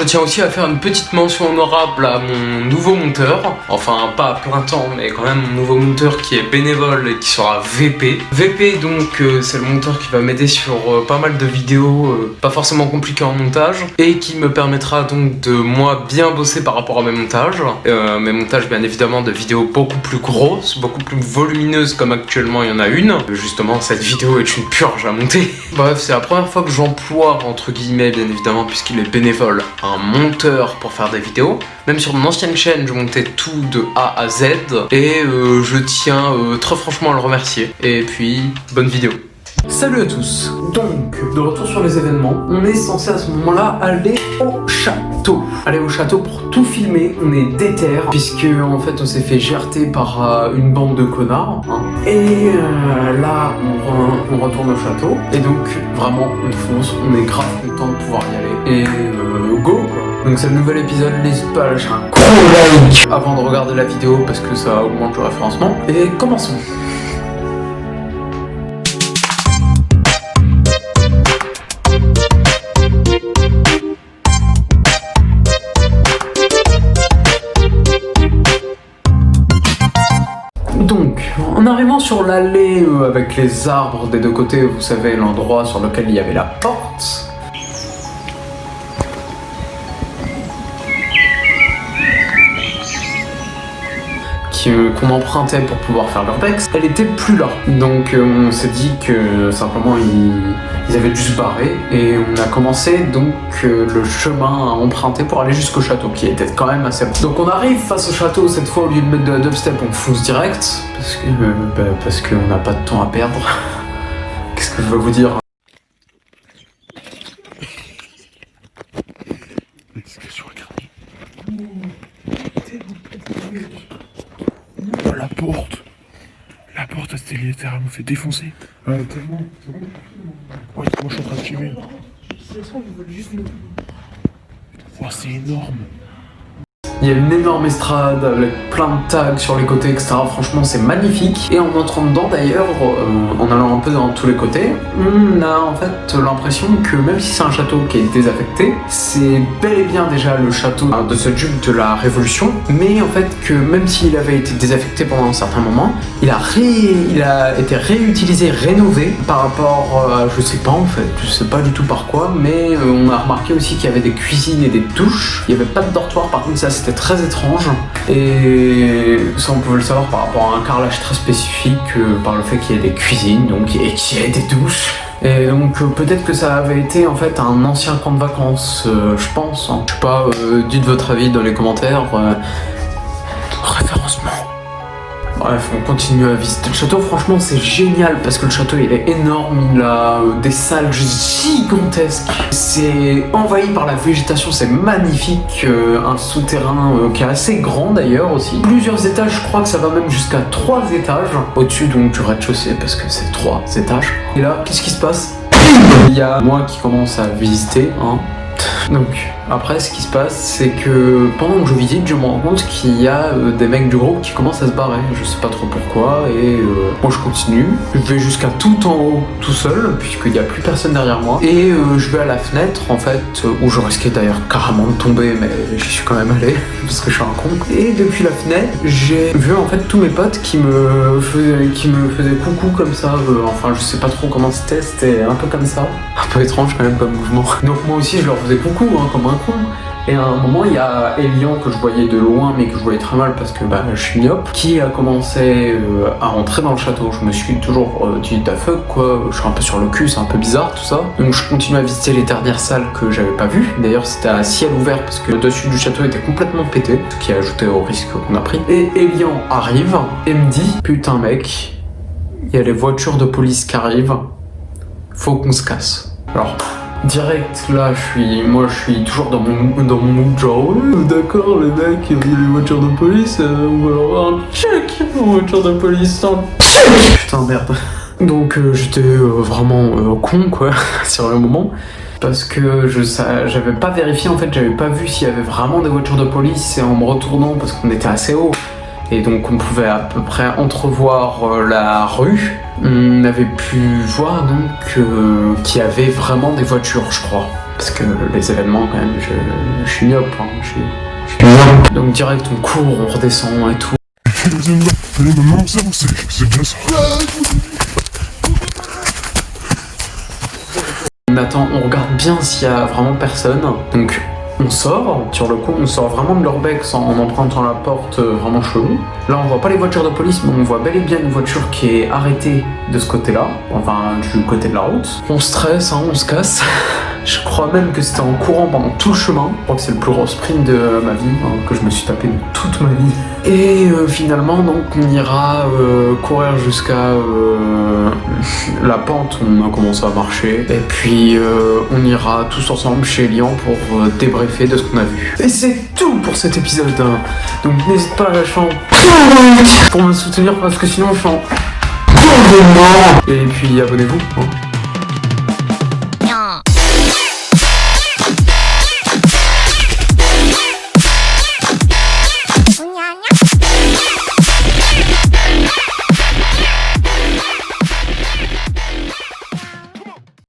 je tiens aussi à faire une petite mention honorable à mon nouveau monteur. Enfin, pas à plein temps, mais quand même mon nouveau monteur qui est bénévole et qui sera VP. VP, donc, c'est le monteur qui va m'aider sur pas mal de vidéos, pas forcément compliquées en montage, et qui me permettra donc de, moi, bien bosser par rapport à mes montages. Mes montages, bien évidemment, de vidéos beaucoup plus grosses, beaucoup plus volumineuses, comme actuellement il y en a une. Justement, cette vidéo est une purge à monter. Bref, c'est la première fois que j'emploie, entre guillemets, bien évidemment, puisqu'il est bénévole, un monteur pour faire des vidéos. Même sur mon ancienne chaîne, je montais tout de A à Z, et je tiens très franchement à le remercier. Et puis, bonne vidéo. Salut à tous. Donc, de retour sur les événements, on est censé à ce moment-là aller au château. Aller au château pour tout filmer, on est déter, puisque en fait on s'est fait gerter par une bande de connards. Hein. Et là, on retourne au château. Et donc, vraiment, on fonce, on est grave content de pouvoir y aller. Et go quoi. Donc c'est le nouvel épisode, n'hésite pas à lâcher un gros like avant de regarder la vidéo, parce que ça augmente le référencement. Et commençons. Donc, en arrivant sur l'allée avec les arbres des deux côtés, vous savez, l'endroit sur lequel il y avait la porte, qu'on empruntait pour pouvoir faire l'urbex, elle était plus là. Donc on s'est dit que simplement ils avaient dû se barrer et on a commencé donc le chemin à emprunter pour aller jusqu'au château qui était quand même assez bon. Donc on arrive face au château, cette fois au lieu de mettre de la dubstep on fonce direct parce qu'on n'a pas de temps à perdre. Qu'est-ce que je veux vous dire? La porte, elle s'était littéralement fait défoncer. Tellement. Ouais, moi je suis en train de filmer. Oh, c'est énorme. Il y a une énorme estrade avec plein de tags sur les côtés, etc. Franchement, c'est magnifique. Et en entrant dedans, d'ailleurs, en allant un peu dans tous les côtés, on a en fait l'impression que même si c'est un château qui est désaffecté, c'est bel et bien déjà le château de ce duc de la Révolution. Mais en fait, que même s'il avait été désaffecté pendant un certain moment, il a été réutilisé, rénové par rapport à, je sais pas en fait, je sais pas du tout par quoi, mais on a remarqué aussi qu'il y avait des cuisines et des douches. Il n'y avait pas de dortoir, par contre ça c'était très étrange, et ça on pouvait le savoir par rapport à un carrelage très spécifique, par le fait qu'il y ait des cuisines donc, et qu'il y ait des douches. Et donc peut-être que ça avait été en fait un ancien camp de vacances, je pense. Hein. Je sais pas, dites votre avis dans les commentaires. Référencement. Bref, on continue à visiter le château. Franchement, c'est génial parce que le château il est énorme, il a des salles gigantesques. C'est envahi par la végétation, c'est magnifique. Un souterrain qui est assez grand d'ailleurs aussi. Plusieurs étages, je crois que ça va même jusqu'à 3 étages. Au-dessus donc du rez-de-chaussée parce que c'est 3 étages. Et là, qu'est-ce qui se passe? Il y a moi qui commence à visiter, hein. Donc après ce qui se passe c'est que pendant que je visite je me rends compte qu'il y a des mecs du groupe qui commencent à se barrer, je sais pas trop pourquoi, et moi je continue, je vais jusqu'à tout en haut tout seul puisqu'il n'y a plus personne derrière moi, et je vais à la fenêtre en fait où je risquais d'ailleurs carrément de tomber, mais j'y suis quand même allé parce que je suis un con, et depuis la fenêtre j'ai vu en fait tous mes potes qui me faisaient coucou comme ça, enfin je sais pas trop comment c'était un peu comme ça, un peu étrange quand même comme mouvement, donc moi aussi je leur faisais coucou hein, comme un con. Et à un moment, il y a Elian que je voyais de loin, mais que je voyais très mal parce que je suis myope, qui a commencé à rentrer dans le château. Je me suis toujours dit da fuck quoi, je suis un peu sur le cul, c'est un peu bizarre tout ça. Donc je continue à visiter les dernières salles que j'avais pas vues. D'ailleurs c'était à ciel ouvert parce que le dessus du château était complètement pété, ce qui a ajouté au risque qu'on a pris. Et Elian arrive et me dit putain mec, il y a les voitures de police qui arrivent, faut qu'on se casse. Alors direct là, moi je suis toujours dans mon mood genre d'accord les mecs, il y a les voitures de police, on va leur avoir un check aux voitures de police sans putain merde. Donc j'étais vraiment con quoi sur le moment. Parce que j'avais pas vérifié en fait, j'avais pas vu s'il y avait vraiment des voitures de police, et en me retournant parce qu'on était assez haut et donc on pouvait à peu près entrevoir la rue, on avait pu voir donc qu'il y avait vraiment des voitures je crois. Parce que les événements, quand même, je suis myope, hein. Je suis myope. Donc direct, on court, on redescend et tout. Allez, maman, c'est bien ça. On attend, on regarde bien s'il y a vraiment personne. Donc on sort, sur le coup, on sort vraiment de l'urbex en empruntant la porte vraiment chelou. Là, on voit pas les voitures de police, mais on voit bel et bien une voiture qui est arrêtée de ce côté-là, enfin du côté de la route. On stresse, hein, on se casse. Je crois même que c'était en courant pendant tout le chemin. Je crois que c'est le plus gros sprint de ma vie, hein, que je me suis tapé de toute ma vie. Et finalement, donc, on ira courir jusqu'à la pente où on a commencé à marcher. Et puis, on ira tous ensemble chez Lian pour débriefer de ce qu'on a vu. Et c'est tout pour cet épisode. Donc, n'hésite pas à lâcher un pour me soutenir parce que sinon, je suis en... Et puis, abonnez-vous. Hein.